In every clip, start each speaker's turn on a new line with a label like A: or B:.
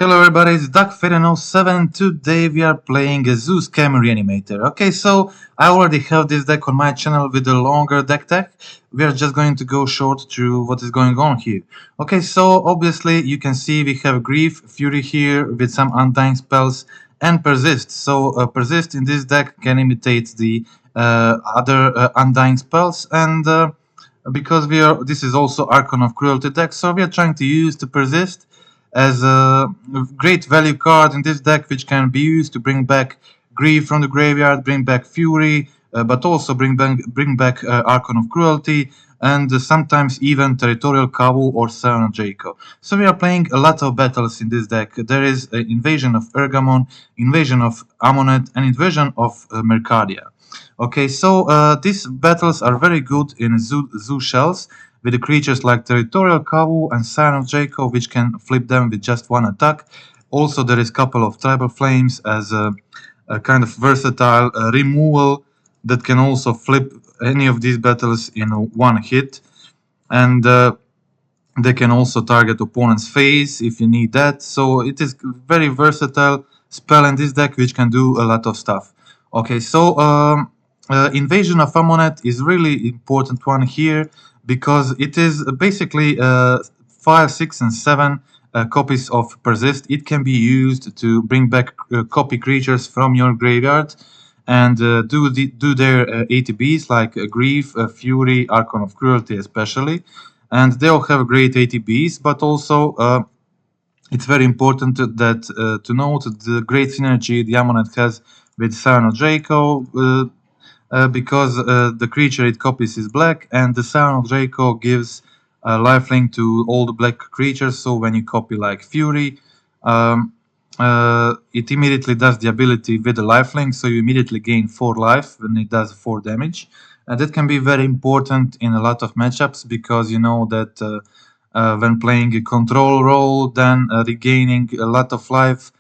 A: Hello everybody, it's DuckFaden07. Today we are playing a Zoo Scam Reanimator. Okay, so I already have this deck on my channel with a longer deck tech. We are just going to go short through what is going on here. Okay, so obviously you can see we have Grief, Fury here with some Undying spells and Persist. So Persist in this deck can imitate the other Undying spells, and because this is also Archon of Cruelty deck, so we are trying to use the Persist as a great value card in this deck, which can be used to bring back Grief from the graveyard, bring back Fury, but also bring back Archon of Cruelty, and sometimes even Territorial Kavu or Sion of Jaco. So we are playing a lot of battles in this deck. There is Invasion of Ergamon, Invasion of Amonet, and Invasion of Mercadia. Okay, so these battles are very good in zoo shells, with the creatures like Territorial Kavu and Sion of Jaco, which can flip them with just one attack. Also, there is a couple of Tribal Flames as a kind of versatile removal that can also flip any of these battles in one hit. And they can also target opponent's face if you need that. So it is very versatile spell in this deck, which can do a lot of stuff. Okay, so Invasion of Amonet is really important one here, because it is basically 5, 6, and 7 copies of Persist. It can be used to bring back copy creatures from your graveyard and do their ATBs like Grief, Fury, Archon of Cruelty especially. And they all have great ATBs, but also it's very important to note the great synergy the Amonet has with Sion of Jaco, because the creature it copies is black, and the Sion of Jaco gives lifelink to all the black creatures. So when you copy like Fury, it immediately does the ability with the lifelink, so you immediately gain 4 life when it does 4 damage. And that can be very important in a lot of matchups, because you know that when playing a control role, then regaining a lot of life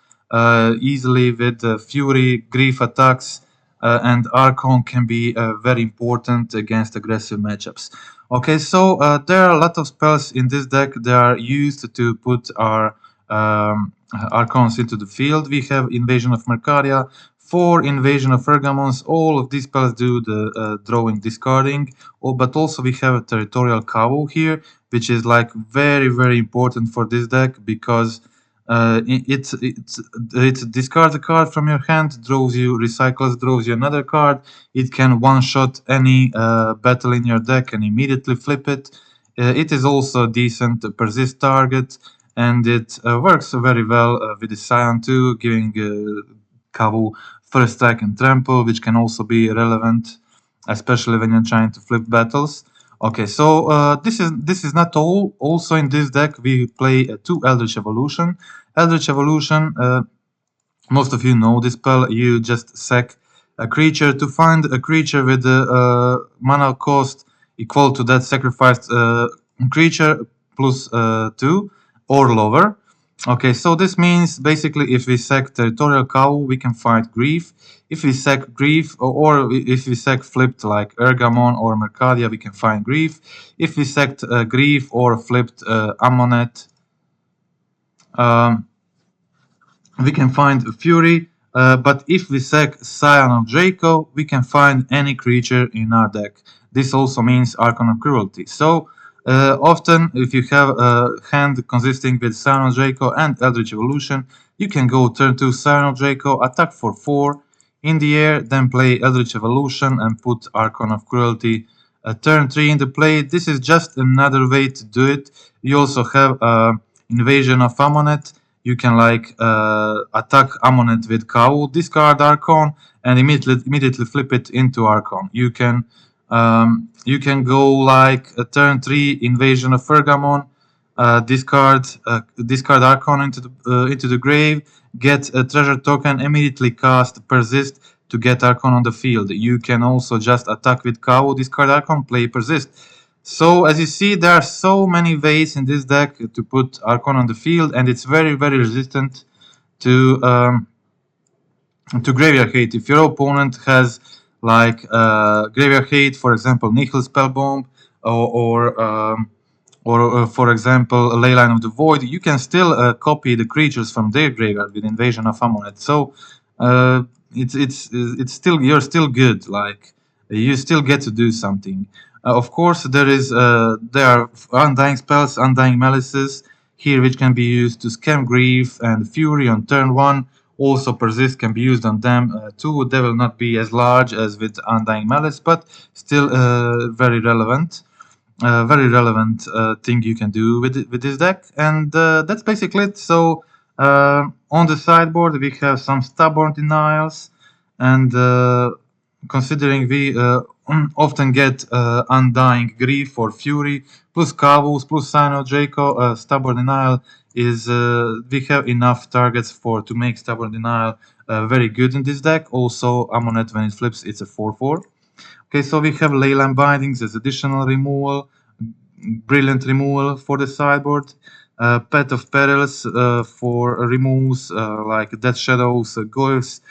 A: easily with Fury, Grief attacks, and Archon can be very important against aggressive matchups. Okay, so there are a lot of spells in this deck that are used to put our Archons into the field. We have Invasion of Mercadia, 4 Invasion of Ergamons. All of these spells do the drawing, discarding. But also we have a Territorial Kavu here, which is like very important for this deck, because it discards a card from your hand, recycles, draws you another card. It can one-shot any battle in your deck and immediately flip it. It is also a decent persist target, and it works very well with the Sion too, giving Kavu first strike and trample, which can also be relevant, especially when you're trying to flip battles. Okay, so this is not all. Also in this deck we play 2 Eldritch Evolution. Eldritch Evolution, most of you know this spell. You just sack a creature to find a creature with the mana cost equal to that sacrificed creature plus 2 or lower. Okay, so this means basically if we sack Territorial Kavu, we can fight Grief. If we sack Grief, or if we sack flipped like Ergamon or Mercadia, we can find Grief. If we sacked Grief or flipped Amonet, we can find Fury. But if we sack Sion of Jaco, we can find any creature in our deck. This also means Archon of Cruelty. So often, if you have a hand consisting with Sion of Jaco and Eldritch Evolution, you can go turn 2 Sion of Jaco, attack for 4 in the air, then play Eldritch Evolution and put Archon of Cruelty turn 3 into play. This is just another way to do it. You also have Invasion of Amonet. You can like attack Amonet with Kavu, discard Archon, and immediately flip it into Archon. You can go like a turn 3 Invasion of Ergamon, discard Archon into the grave, get a treasure token, immediately cast Persist to get Archon on the field. You can also just attack with Kavu, discard Archon, play Persist. So as you see, there are so many ways in this deck to put Archon on the field, and it's very resistant to Graveyard Hate. If your opponent has like Graveyard Hate, for example, Nihil Spellbomb, or or for example, a Leyline of the Void, you can still copy the creatures from their graveyard with Invasion of Amulet. So it's still, you're still good. Like, you still get to do something. Of course, there are Undying spells, Undying Malices here, which can be used to scam Grief and Fury on turn 1. Also, Persist can be used on them too. They will not be as large as with Undying Malice, but still very relevant. Very relevant thing you can do with this deck, and that's basically it. So on the sideboard we have some Stubborn Denials, and considering we often get Undying Grief or Fury plus Kavus plus Sino Draco, Stubborn Denial is we have enough targets to make Stubborn Denial very good in this deck. Also, Amulet, when it flips, it's a 4/4. Okay, so we have Leyline Bindings as additional removal, brilliant removal for the sideboard. Pet of Perils for removes like Death Shadows, Goyfs,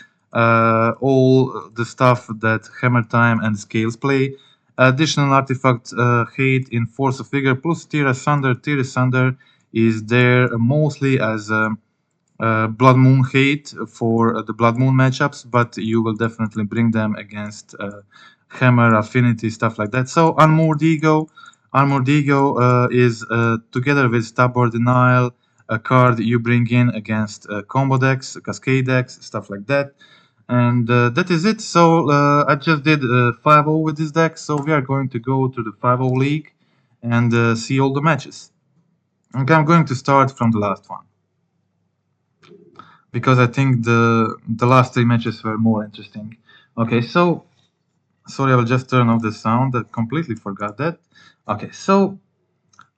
A: all the stuff that Hammer Time and Scales play. Additional artifact hate in Force of Vigor plus Tear Asunder. Tear Asunder is there mostly as Blood Moon hate for the Blood Moon matchups, but you will definitely bring them against Hammer, Affinity, stuff like that. So Unmoored Ego. Unmoored Ego is together with Stubborn Denial, a card you bring in against combo decks, cascade decks, stuff like that. And that is it. So I just did 5-0 with this deck. So we are going to go to the 5-0 league and see all the matches. Okay, I'm going to start from the last one, because I think the last 3 matches were more interesting. Okay, so sorry, I will just turn off the sound. I completely forgot that. Okay, so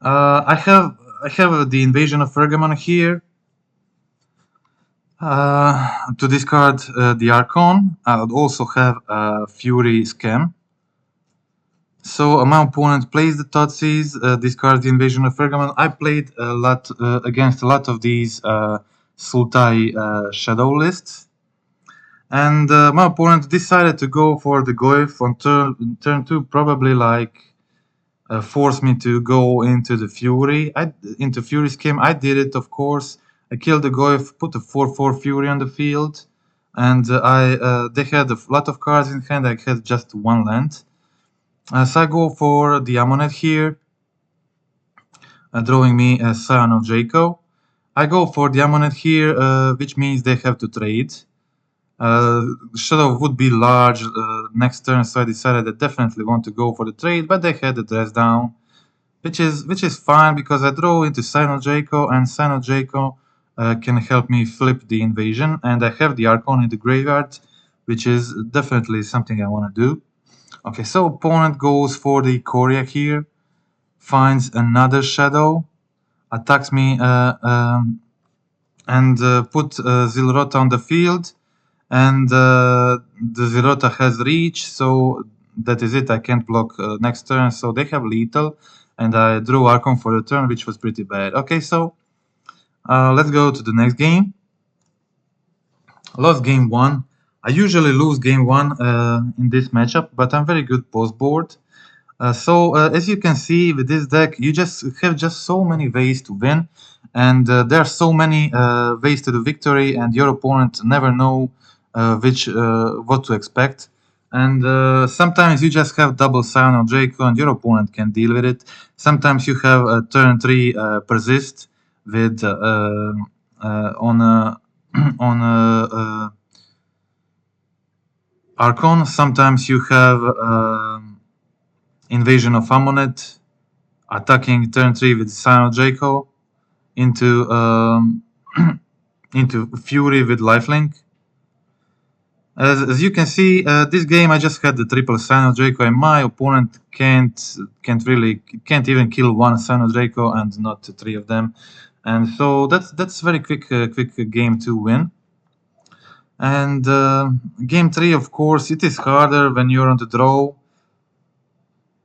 A: I have the Invasion of Pergamon here. To discard the Archon, I would also have Fury Scam. So my opponent plays the Thoughtseize, discards the Invasion of Pergamon. I played a lot against a lot of these Sultai Shadow lists. And my opponent decided to go for the Goyf on turn 2, probably like force me to go into the Fury. Into Fury Scheme. I did it, of course. I killed the Goyf, put a 4/4 Fury on the field, and they had a lot of cards in hand. I had just 1 land. So I go for the Amulet here, drawing me a Scion of Draco. I go for the Amulet here, which means they have to trade. Shadow would be large next turn, so I decided I definitely want to go for the trade, but they had the dress down, which is fine because I draw into Sino Draco, and Sino Draco can help me flip the invasion, and I have the Archon in the graveyard, which is definitely something I want to do. Okay, so opponent goes for the Korea here, finds another Shadow, attacks me and put Zilrota on the field. And the Zilrota has reach, so that is it. I can't block next turn, so they have lethal, and I drew Archon for the turn, which was pretty bad. Okay, so let's go to the next game. Lost game 1. I usually lose game 1 in this matchup, but I'm very good post board. So as you can see with this deck, you just have so many ways to win, and there are so many ways to the victory, and your opponent never know what to expect. And sometimes you just have double Scion or Draco, and your opponent can deal with it. Sometimes you have a turn 3 Persist with on Archon. Sometimes you have Invasion of Amulet, attacking turn 3 with Sino Draco into into Fury with Lifelink. As you can see, this game I just had the triple Sino Draco, and my opponent can't even kill 1 Sino Draco and not 3 of them, and so that's very quick game to win. And game 3, of course, it is harder when you're on the draw,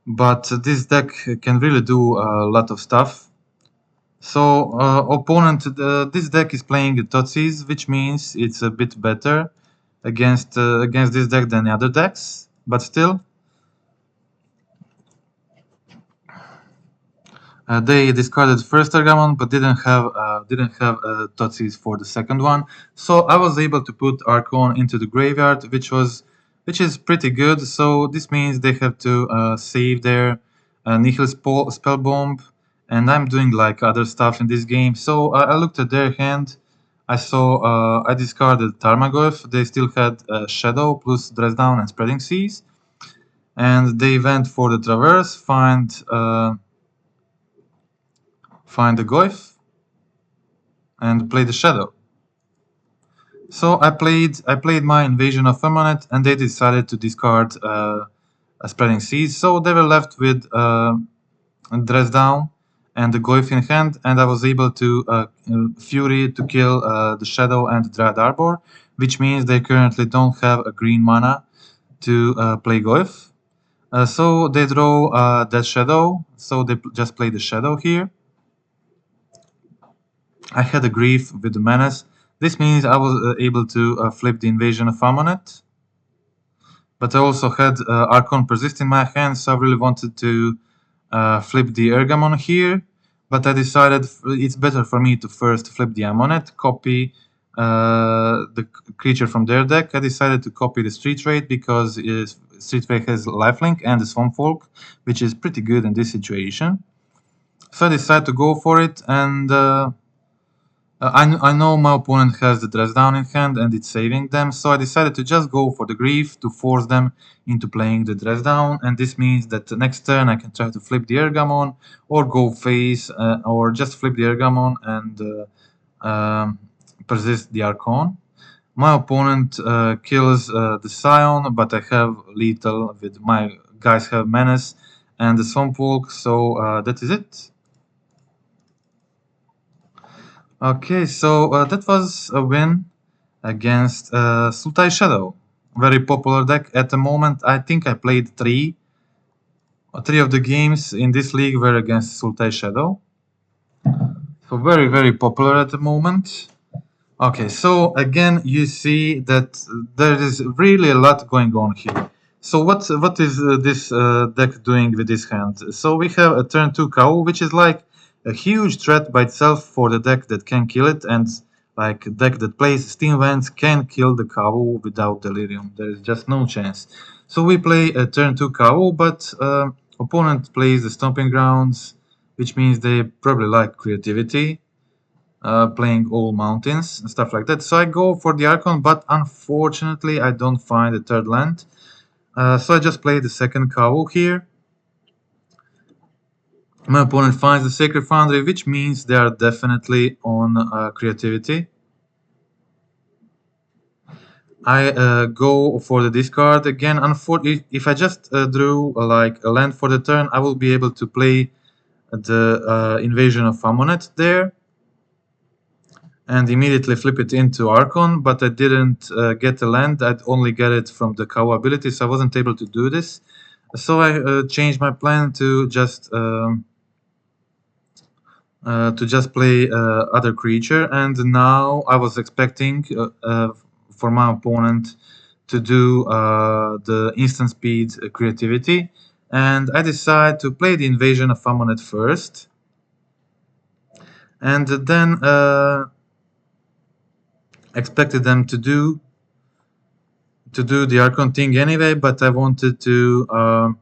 A: but this deck can really do a lot of stuff. So opponent, this deck is playing Thoughtseize, which means it's a bit better against this deck than the other decks, but still. They discarded first Argamon, but didn't have Totsis for the second one. So I was able to put Archon into the graveyard, which is pretty good. So this means they have to save their Nihil Spell Bomb, and I'm doing like other stuff in this game. So I looked at their hand. I saw I discarded Tarmogoyf. They still had Shadow plus Dress Down and Spreading Seas, and they went for the Traverse, find the Goyf, and play the Shadow. So I played my Invasion of Permanent, and they decided to discard a Spreading Seas. So they were left with Dress Down and the Goyf in hand, and I was able to Fury to kill the Shadow and the Dread Arbor, which means they currently don't have a green mana to play Goyf. So they draw that Shadow, so they just play the Shadow here. I had a Grief with the Menace. This means I was able to flip the Invasion of Amonet. But I also had Archon Persist in my hand, so I really wanted to flip the Ergamon here. But I decided it's better for me to first flip the Amonet, copy the creature from their deck. I decided to copy the Street Raid because Street Raid has Lifelink and the Swamp Folk, which is pretty good in this situation. So I decided to go for it, and I know my opponent has the Dress Down in hand and it's saving them, so I decided to just go for the Grief to force them into playing the Dress Down, and this means that the next turn I can try to flip the Ergamon or go face or just flip the Ergamon and persist the Archon. My opponent kills the Scion, but I have lethal with my guys have Menace and the Swamp Walk, so that is it. Okay, so that was a win against Sultai Shadow. Very popular deck at the moment. I think I played three of the games in this league were against Sultai Shadow. So very, very popular at the moment. Okay, so again you see that there is really a lot going on here. So what is this deck doing with this hand? So we have a turn 2 cow, which is like a huge threat by itself for the deck that can kill it, and like a deck that plays Steam Vents can kill the cow without Delirium. There is just no chance. So we play a turn 2 cow, but opponent plays the Stomping Grounds, which means they probably like creativity. Playing all mountains and stuff like that. So I go for the Archon, but unfortunately I don't find a third land. So I just play the second cow here. My opponent finds the Sacred Foundry, which means they are definitely on creativity. I go for the discard again. Unfortunately, if I just drew like a land for the turn, I will be able to play the Invasion of Amonet there and immediately flip it into Archon, but I didn't get a land. I'd only get it from the cow ability, so I wasn't able to do this. So I changed my plan to just play other creature, and now I was expecting for my opponent to do the instant speed creativity, and I decided to play the Invasion of Amonet first, and then expected them to do the Archon thing anyway, but I wanted to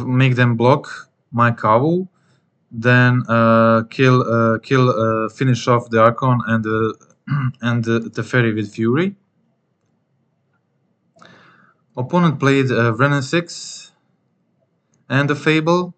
A: make them block my cow, then finish off the Archon and and the Fairy with Fury. Opponent played Renin 6 and a Fable.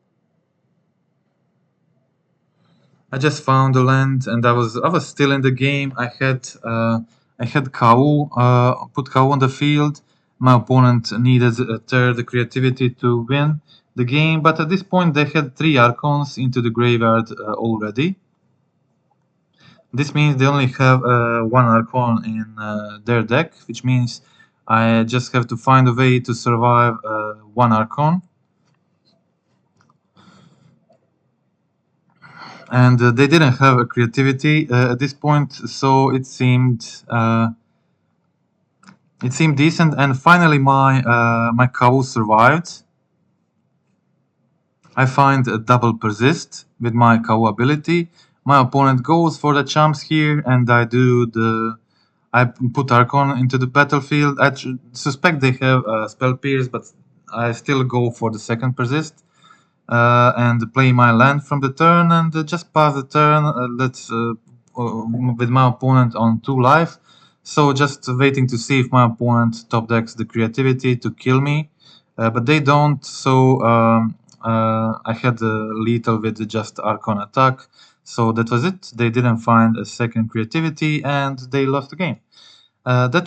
A: I just found the land, and I was still in the game. I had cow, put cow on the field. My opponent needed a third creativity to win the game, but at this point they had 3 Archons into the graveyard already. This means they only have 1 Archon in their deck, which means I just have to find a way to survive 1 Archon. And they didn't have a creativity at this point, so it seemed decent. And finally, my cow survived. I find a double persist with my KO ability. My opponent goes for the chumps here, and I put Archon into the battlefield. I suspect they have spell pierce, but I still go for the second persist. And play my land from the turn and just pass the turn. With my opponent on 2 life. So just waiting to see if my opponent top decks the creativity to kill me, but they don't. So I had lethal with just Archon attack. So that was it. They didn't find a second creativity and they lost the game. That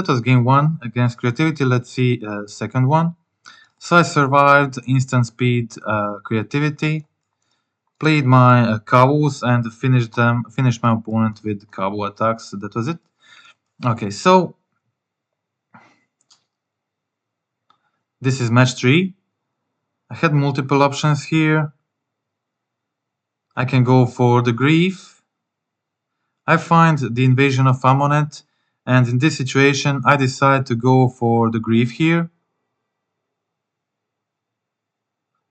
A: was game 1 against creativity. Let's see second one. So I survived instant speed creativity, played my cows and finished my opponent with cow attacks. So that was it. Okay, so this is match 3. I had multiple options here. I can go for the grief. I find the invasion of Amonet, and in this situation I decide to go for the grief here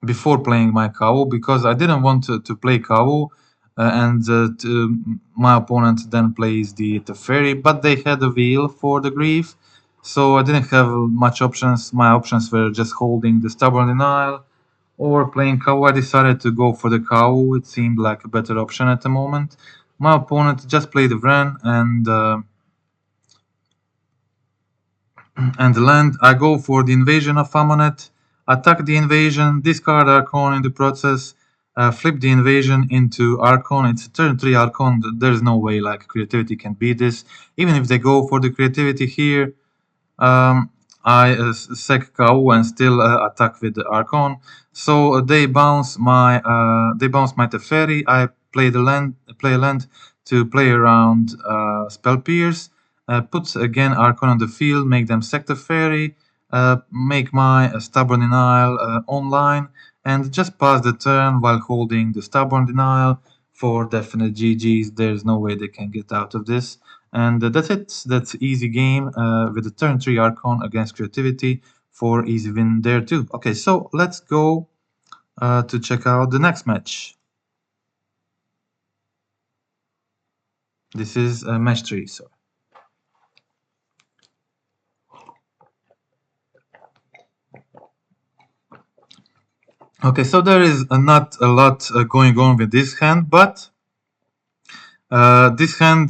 A: before playing my cow, because I didn't want to play cow my opponent then plays the Teferi, but they had a wheel for the grief, so I didn't have much options. My options were just holding the Stubborn Denial or playing cow. I decided to go for the cow. It seemed like a better option at the moment. My opponent just played the Wren and land. I go for the invasion of Amonet, attack the invasion, discard Archon in the process, flip the invasion into Archon. It's a turn 3 Archon. There's no way like creativity can beat this. Even if they go for the creativity here, I sec KO and still attack with the Archon. So they bounce my Teferi. I play a land to play around Spell Pierce. Put again Archon on the field, make them sec Teferi, make my Stubborn Denial online, and just pass the turn while holding the Stubborn Denial for definite GG's. There's no way they can get out of this. And that's it. That's easy game with the turn 3 Archon against creativity for easy win there too. Okay, so let's go to check out the next match. This is match 3. So. Okay, so there is not a lot going on with this hand, but this hand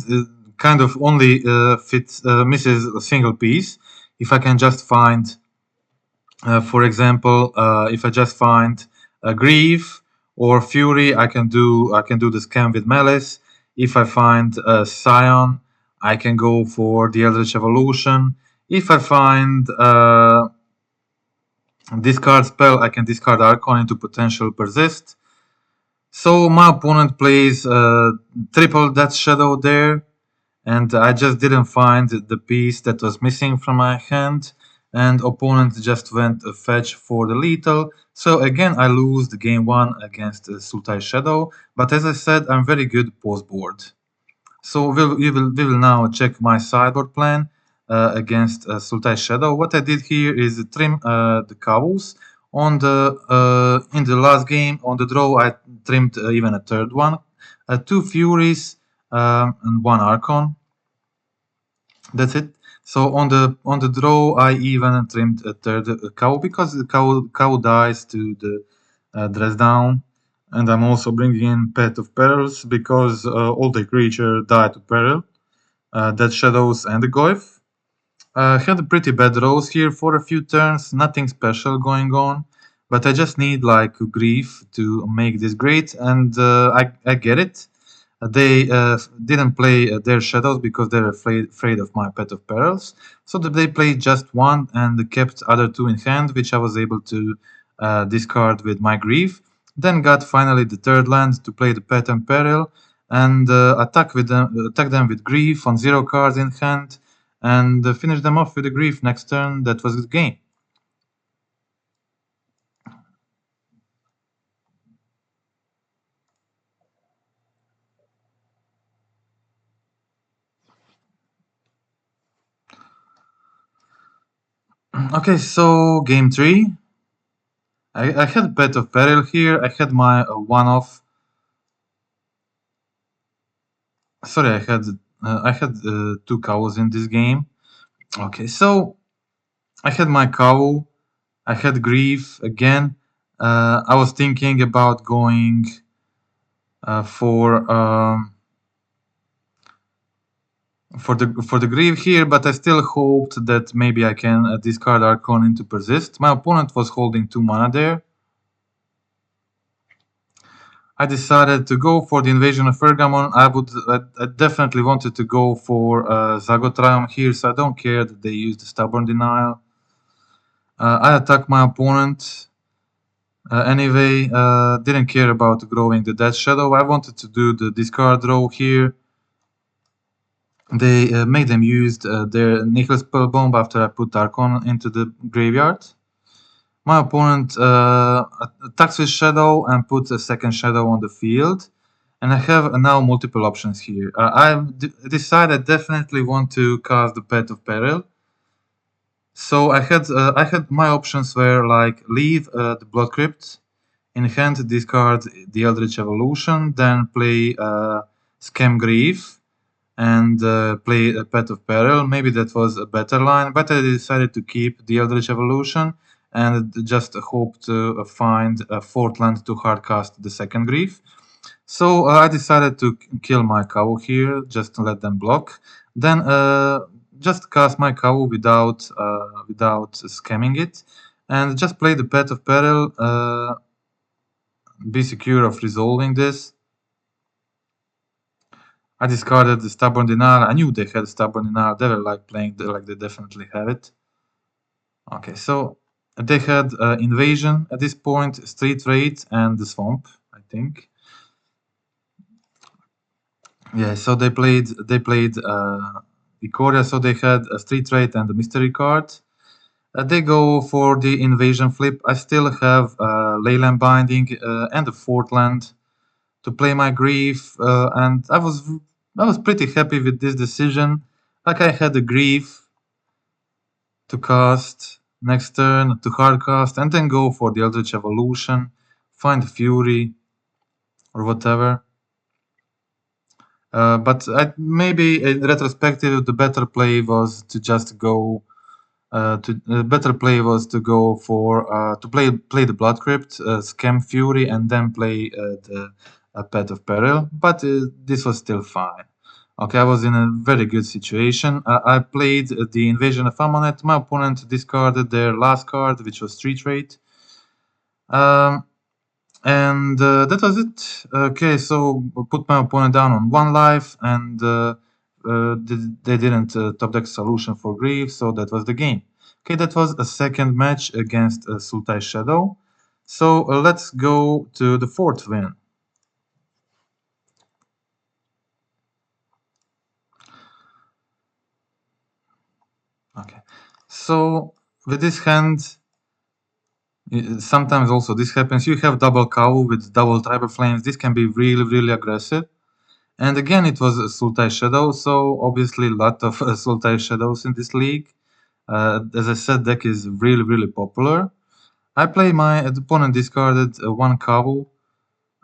A: kind of only misses a single piece. If I can just find, for example, if I just find Grief or Fury, I can do the scam with Malice. If I find Scion, I can go for the Eldritch Evolution. If I find discard spell, I can discard Archon into potential persist. So my opponent plays triple Death Shadow there, and I just didn't find the piece that was missing from my hand, and opponent just went a fetch for the lethal. So again, I lose the game 1 against Sultai Shadow, but as I said, I'm very good post-board. So we will now check my sideboard plan against Sultai Shadow. What I did here is trim the cows. On the in the last game on the draw, I trimmed even a third one, 2 Furies and 1 Archon. That's it. So on the draw, I even trimmed a third cow because the cow dies to the dress down. And I'm also bringing in Pet of Perils because all the creatures die to peril. Dead Shadows and the Goyf. Had a pretty bad rolls here for a few turns, nothing special going on, but I just need like grief to make this great, and I get it. They didn't play their shadows because they're afraid of my Pet of Perils, so they played just one and kept other 2 in hand, which I was able to discard with my grief. Then got finally the third land to play the Pet and Peril and attack them with grief on 0 cards in hand and finish them off with a grief next turn. That was the game. Okay, so game 3. I had Bet of Peril here. I had my one-off. Sorry, I had two cows in this game. Okay, so I had my cow. I had grief again. I was thinking about going for the grief here, but I still hoped that maybe I can discard Archon into Persist. My opponent was holding 2 mana there. I decided to go for the Invasion of Pergamon. I definitely wanted to go for Zagotraum here, so I don't care that they used the Stubborn Denial. I attack my opponent. Anyway, didn't care about growing the Death Shadow. I wanted to do the discard row here. They made them use their Nickel Spell Bomb after I put Archon into the graveyard. My opponent attacks with Shadow and puts a second Shadow on the field. And I have now multiple options here. I decided definitely want to cast the Pet of Peril. So I had my options were like leave the Blood Crypt, in hand discard the Eldritch Evolution, then play Scam Grief, and play a Pet of Peril. Maybe that was a better line, but I decided to keep the Eldritch Evolution and just hope to find a 4th land to hardcast the second Grief. So I decided to kill my cow here, just to let them block. Then just cast my cow without scamming it, and just play the Pet of Peril. Be secure of resolving this. I discarded the Stubborn Denial. I knew they had Stubborn Denial. They were like playing like they definitely have it. Okay, so they had Invasion at this point, Street Raid, and the Swamp, I think. Yeah, so they played Ikoria, so they had a Street Raid and a Mystery card. They go for the Invasion flip. I still have Leyland Binding and a 4th land to play my grief, and I was pretty happy with this decision. Like I had a grief to cast next turn, to hardcast, and then go for the Eldritch Evolution, find Fury, or whatever. But maybe in retrospective, the better play was to just go. Better play was to go for to play the Blood Crypt, scam Fury, and then play the Pet of Peril. But this was still fine. Okay, I was in a very good situation. I played the Invasion of Amonet. My opponent discarded their last card, which was Street Raid. And that was it. Okay, so put my opponent down on 1 life, and they didn't top deck solution for grief, so that was the game. Okay, that was a second match against Sultai Shadow. So let's go to the 4th win. Okay, so with this hand, sometimes also this happens. You have double cow with double tribal flames. This can be really, really aggressive. And again, it was Sultai Shadow, so obviously a lot of Sultai Shadows in this league. As I said, deck is really, really popular. I play my opponent discarded 1 Kavu,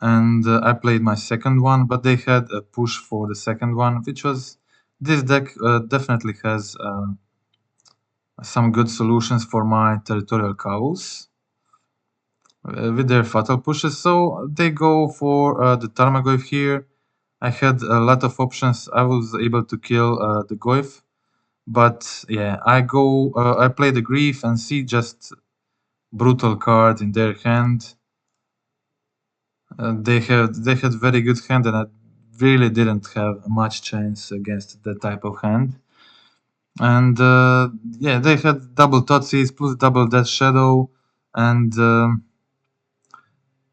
A: and I played my second one, but they had a push for the second one, which was this deck definitely has some good solutions for my territorial Kavus with their fatal pushes. So they go for the Tarmogoyf here. I had a lot of options. I was able to kill the Goyf, but yeah, I play the Grief and see just brutal cards in their hand. They had very good hand, and I really didn't have much chance against that type of hand. And yeah, they had double Totsis plus double Death Shadow, and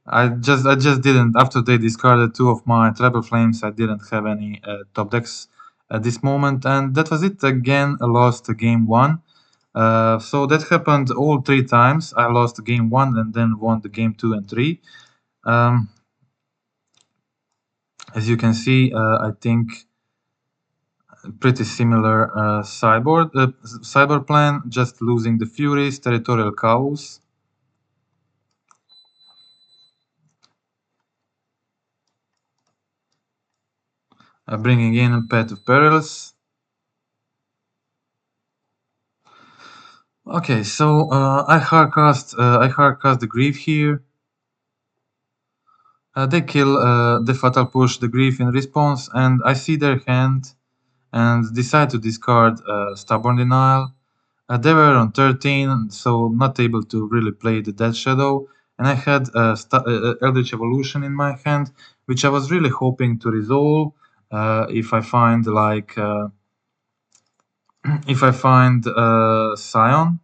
A: I just didn't. After they discarded 2 of my Treble Flames, I didn't have any top decks at this moment, and that was it. Again, I lost game 1. So that happened all 3 times. I lost game 1 and then won the game 2 and 3. As you can see, I think pretty similar sideboard plan, just losing the Furies, territorial cows. bringing in Path of Perils. Okay, so I hardcast the Grief here. They kill the Fatal Push, the Grief in response, and I see their hand and decide to discard Stubborn Denial. They were on 13, so not able to really play the Death Shadow, and I had Eldritch Evolution in my hand, which I was really hoping to resolve if I find like if I find Scion.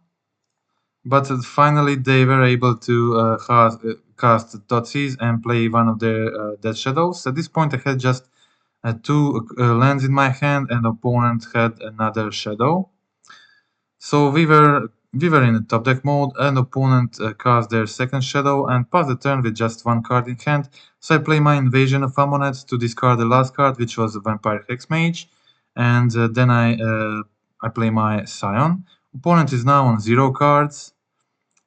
A: But finally, they were able to cast Thoughtseize and play one of their Death Shadows. At this point, I had just two lands in my hand, and opponent had another Shadow. So we were in a top deck mode, and opponent cast their second Shadow and passed the turn with just one card in hand. So I play my Invasion of Ammonet to discard the last card, which was a Vampire Hexmage, and then I play my Scion. Opponent is now on 0 cards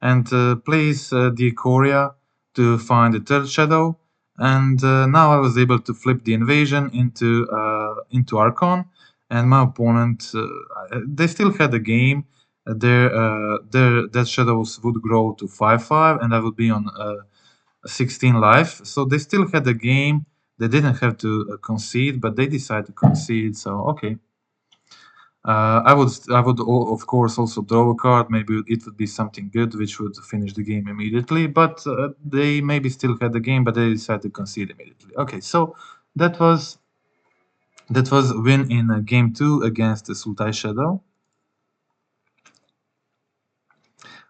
A: and plays the Ikoria to find the third Shadow. And now I was able to flip the Invasion into Archon, and my opponent they still had a game. Their Death Shadows would grow to 5/5, and I would be on 16 life. So they still had a game. They didn't have to concede, but they decided to concede. So okay. I would of course also draw a card. Maybe it would be something good which would finish the game immediately. But they maybe still had the game, but they decided to concede immediately. Okay, so that was win in game 2 against the Sultai Shadow.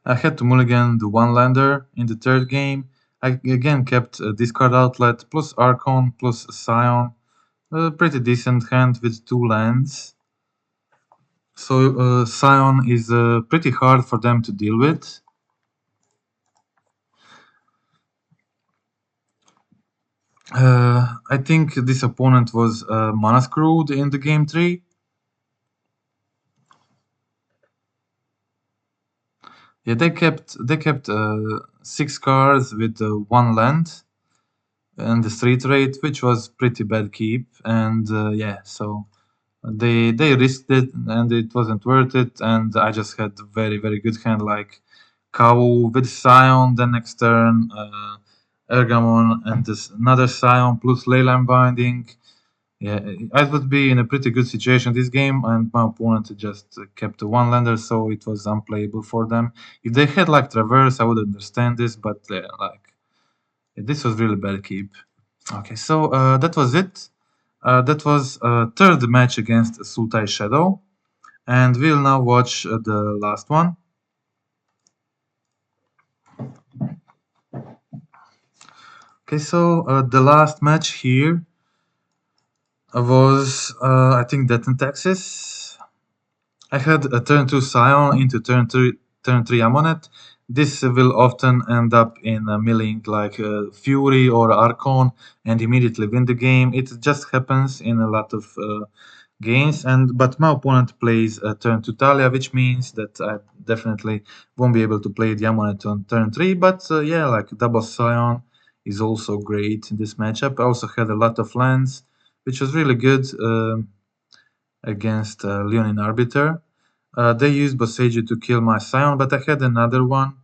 A: I had to mulligan the one lander in the third game. I again kept discard outlet plus Archon plus Scion. A pretty decent hand with 2 lands. So Scion is pretty hard for them to deal with. I think this opponent was mana screwed in the game 3. Yeah, they kept 6 cards with 1 land and the street rate, which was pretty bad keep. And yeah, so they risked it and it wasn't worth it. And I just had very good hand like Cow with Scion. Then next turn Ergamon and this another Scion plus Leyline Binding. Yeah, I would be in a pretty good situation this game, and my opponent just kept a one lander, so it was unplayable for them. If they had like Traverse, I would understand this, but this was really bad keep. Okay, so that was it. That was third match against Sultai Shadow, and we'll now watch the last one. Okay, so the last match here was I think Death and Taxes. I had a turn 2 Scion into turn 3 Ammonet. This will often end up in milling like Fury or Archon and immediately win the game. It just happens in a lot of games, but my opponent plays turn 2 Talia, which means that I definitely won't be able to play the Ammonet on turn 3. But yeah, like double Scion is also great in this matchup. I also had a lot of lands, which was really good against Leonin Arbiter. They used Boseiju to kill my Scion, but I had another one.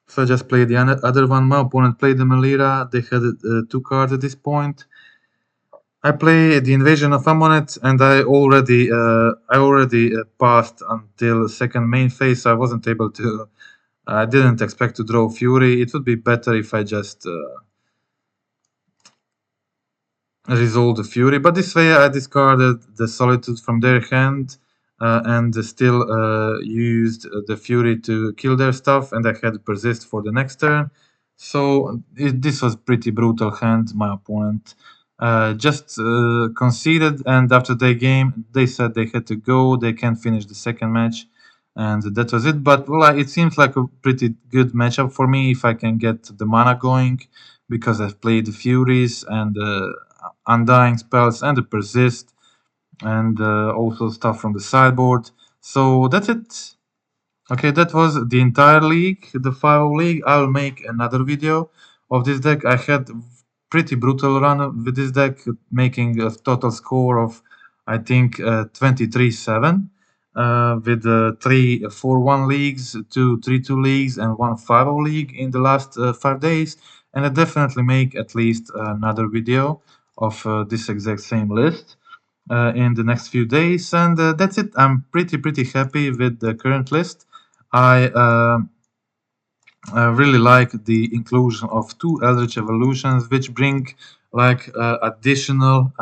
A: So I just played the other one. My opponent played the Melira. They had 2 cards at this point. I play the Invasion of Ammonet, and I already passed until second main phase, so I wasn't able to. I didn't expect to draw Fury. It would be better if I just resolve the Fury, but this way I discarded the Solitude from their hand and still used the Fury to kill their stuff, and I had Persist for the next turn. So this was pretty brutal hand. My opponent just conceded, and after their game they said they had to go, they can't finish the second match, and that was it. But well, it seems like a pretty good matchup for me if I can get the mana going, because I've played the Furies and Undying spells and the Persist, and also stuff from the sideboard. So that's it. Okay, that was the entire league, the 5 league. I'll make another video of this deck. I had pretty brutal run with this deck, making a total score of, I think, 23-7, with 3 4-1 leagues, 2 3-2 leagues, and 1 5-0 league in the last 5 days. And I definitely make at least another video of this exact same list in the next few days. And that's it. I'm pretty happy with the current list. I really like the inclusion of 2 Eldritch Evolutions, which bring like additional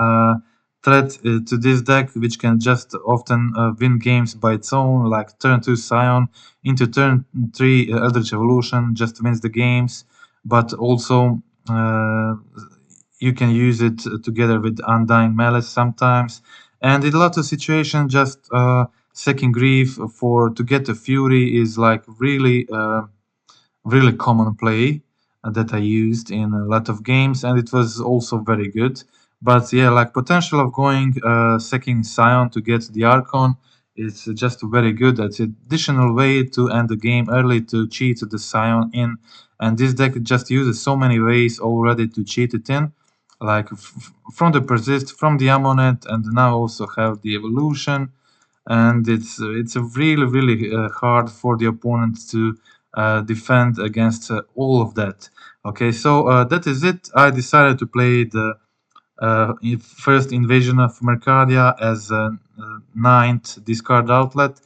A: threat to this deck, which can just often win games by its own, like turn 2 Scion into turn 3 Eldritch Evolution just wins the games, but also you can use it together with Undying Malice sometimes, and in a lot of situations just Second Grief to get a Fury is like really common play that I used in a lot of games, and it was also very good. But yeah, like potential of going second Scion to get the Archon is just very good. That's an additional way to end the game early to cheat the Scion in, and this deck just uses so many ways already to cheat it in, like from the Persist, from the Ammonet, and now also have the Evolution, and it's a really hard for the opponent to defend against all of that. Okay, so that is it. I decided to play the first Invasion of Mercadia as a ninth discard outlet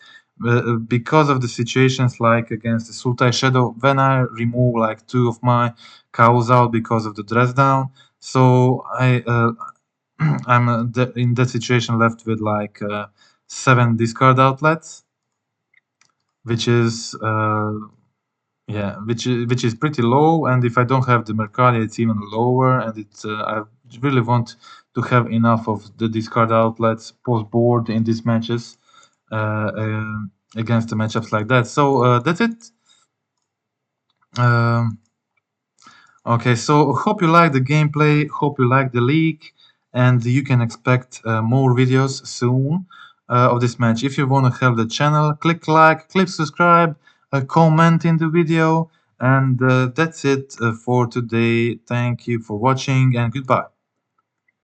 A: because of the situations like against the Sultai Shadow when I remove like 2 of my cows out because of the dress down. So I'm in that situation left with like 7 discard outlets, which is yeah, which is pretty low, and if I don't have the Mercadia, it's even lower, and it's I really want to have enough of the discard outlets post board in these matches against the matchups like that. So that's it. Okay, so hope you like the gameplay, hope you like the league, and you can expect more videos soon of this match. If you want to help the channel, click like, click subscribe, comment in the video, and that's it for today. Thank you for watching, and goodbye.